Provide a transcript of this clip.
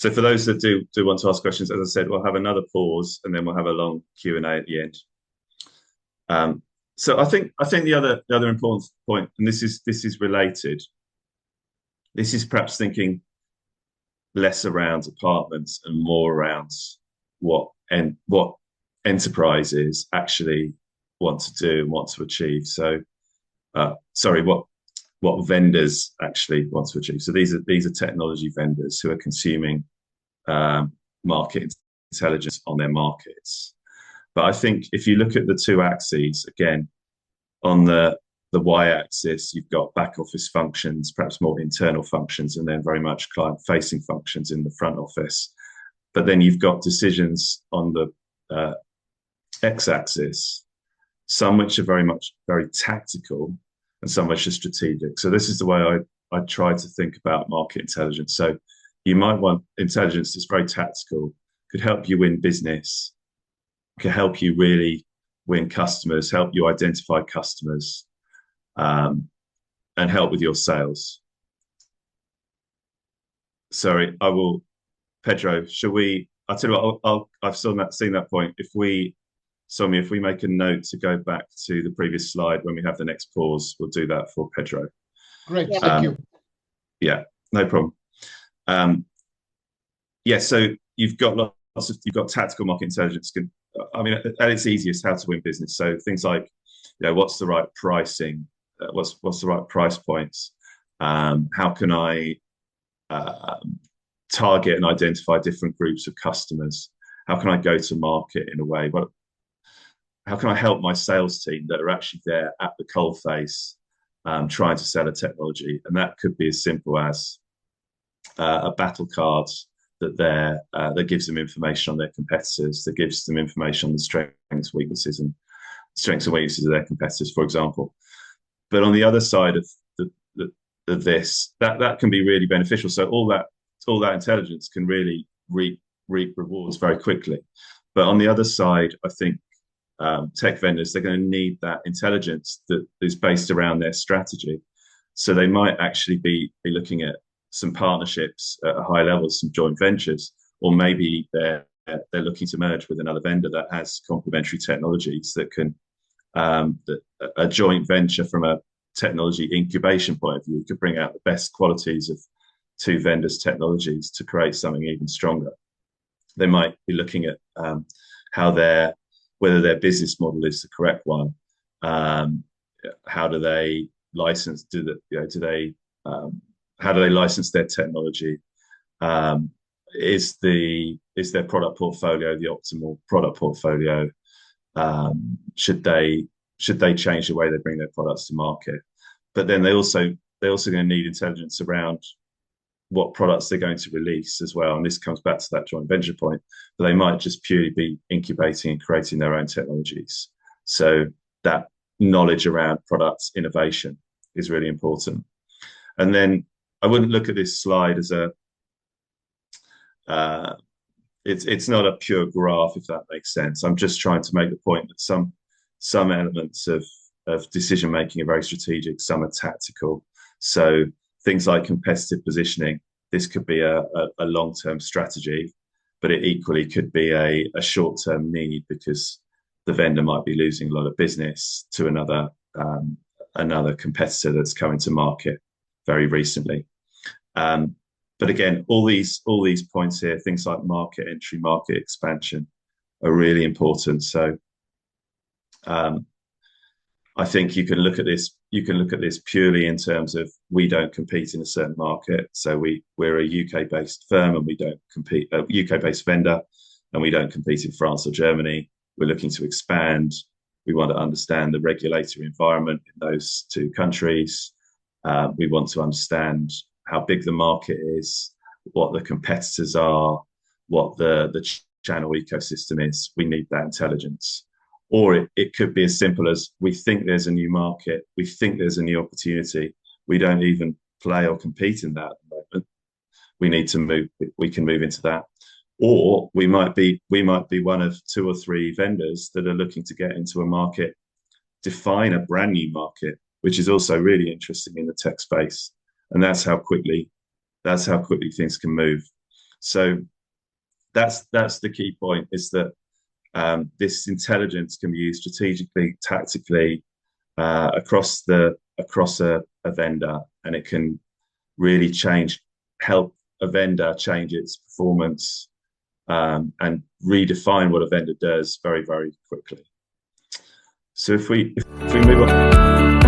So for those that do want to ask questions, as I said, we'll have another pause and then we'll have a long Q&A at the end. So I think the other important point, and this is related. This is perhaps thinking less around apartments and more around what enterprises actually want to do and want to achieve. So, sorry, what vendors actually want to achieve. So these are technology vendors who are consuming market intelligence on their markets. But I think if you look at the two axes, again, on the y-axis, you've got back office functions, perhaps more internal functions, and then very much client-facing functions in the front office. But then you've got decisions on the x-axis, some which are very tactical, and some which are strategic. So this is the way I try to think about market intelligence. So you might want intelligence that's very tactical, could help you win business, could help you really win customers, help you identify customers, and help with your sales. Sorry, Pedro, shall we? I'll tell you what, I've seen that point. Sonia, if we make a note to go back to the previous slide when we have the next pause, we'll do that for Pedro. Great, thank you. Yeah, no problem. Yeah, so you've got tactical market intelligence. I mean, at its easiest, how to win business. So things like, what's the right pricing? What's the right price points? How can I target and identify different groups of customers? How can I go to market in a way? How can I help my sales team that are actually there at the coalface trying to sell a technology? And that could be as simple as a battle card that gives them information on their competitors, that gives them information on the strengths, weaknesses, and of their competitors, for example. But on the other side of this, that can be really beneficial. So all that intelligence can really reap rewards very quickly. But on the other side, I think tech vendors, they're going to need that intelligence that is based around their strategy. So they might actually be looking at some partnerships at a high level, some joint ventures, or maybe they're looking to merge with another vendor that has complementary technologies that can a joint venture from a technology incubation point of view could bring out the best qualities of two vendors' technologies to create something even stronger. They might be looking at whether their business model is the correct one. How do they license? How do they license their technology? Is their product portfolio the optimal product portfolio? Should they change the way they bring their products to market? But then they're also going to need intelligence around what products they're going to release as well. And this comes back to that joint venture point. But they might just purely be incubating and creating their own technologies. So that knowledge around product innovation is really important. And then I wouldn't look at this slide as it's not a pure graph, if that makes sense. I'm just trying to make the point that some elements of decision making are very strategic, some are tactical. So things like competitive positioning, this could be a long-term strategy, but it equally could be a short-term need because the vendor might be losing a lot of business to another competitor that's coming to market very recently. But again, all these points here, things like market entry, market expansion, are really important. So I think you can look at this purely in terms of we don't compete in a certain market. So we're a UK-based firm and we don't compete, a UK-based vendor, and we don't compete in France or Germany. We're looking to expand. We want to understand the regulatory environment in those two countries. We want to understand how big the market is, what the competitors are, what the channel ecosystem is. We need that intelligence. Or it could be as simple as we think there's a new market, we think there's a new opportunity. We don't even play or compete in that at the moment. We need to move. We can move into that. Or we might be one of two or three vendors that are looking to get into a market, define a brand new market, which is also really interesting in the tech space. And that's how quickly things can move. So that's the key point, is that this intelligence can be used strategically, tactically, across a vendor, and it can really help a vendor change its performance, and redefine what a vendor does very, very quickly. So if we move on.